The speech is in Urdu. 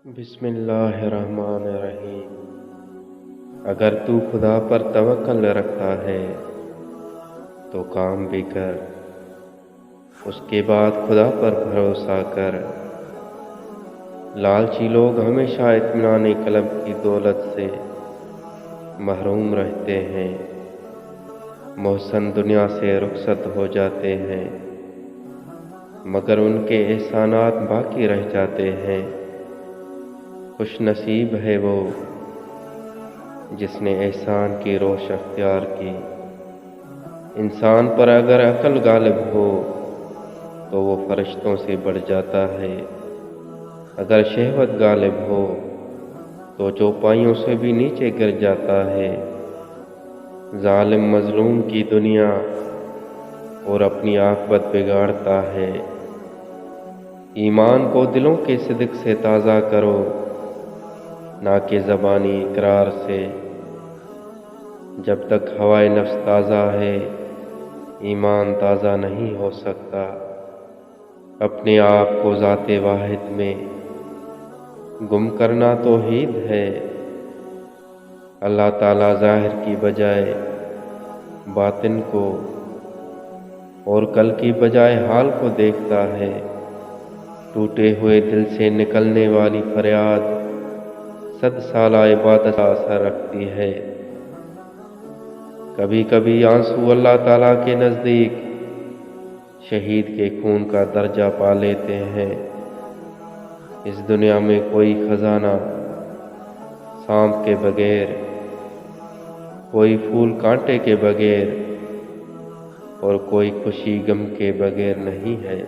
بسم اللہ الرحمن الرحیم۔ اگر تو خدا پر توکل رکھتا ہے تو کام بھی کر، اس کے بعد خدا پر بھروسہ کر۔ لالچی لوگ ہمیشہ اطمینان قلب کی دولت سے محروم رہتے ہیں، محسن دنیا سے رخصت ہو جاتے ہیں، مگر ان کے احسانات باقی رہ جاتے ہیں۔ خوش نصیب ہے وہ جس نے احسان کی روش اختیار کی۔ انسان پر اگر عقل غالب ہو تو وہ فرشتوں سے بڑھ جاتا ہے، اگر شہوت غالب ہو تو چوپایوں سے بھی نیچے گر جاتا ہے۔ ظالم مظلوم کی دنیا اور اپنی عاقبت بگاڑتا ہے۔ ایمان کو دلوں کے صدق سے تازہ کرو، نہ کہ زبانی اقرار سے۔ جب تک ہوائے نفس تازہ ہے ایمان تازہ نہیں ہو سکتا۔ اپنے آپ کو ذات واحد میں گم کرنا توحید ہے۔ اللہ تعالیٰ ظاہر کی بجائے باطن کو اور کل کی بجائے حال کو دیکھتا ہے۔ ٹوٹے ہوئے دل سے نکلنے والی فریاد 100 سالہ عبادت کا اثر رکھتی ہے۔ کبھی کبھی آنسو اللہ تعالیٰ کے نزدیک شہید کے خون کا درجہ پا لیتے ہیں۔ اس دنیا میں کوئی خزانہ سانپ کے بغیر، کوئی پھول کانٹے کے بغیر اور کوئی خوشی غم کے بغیر نہیں ہے۔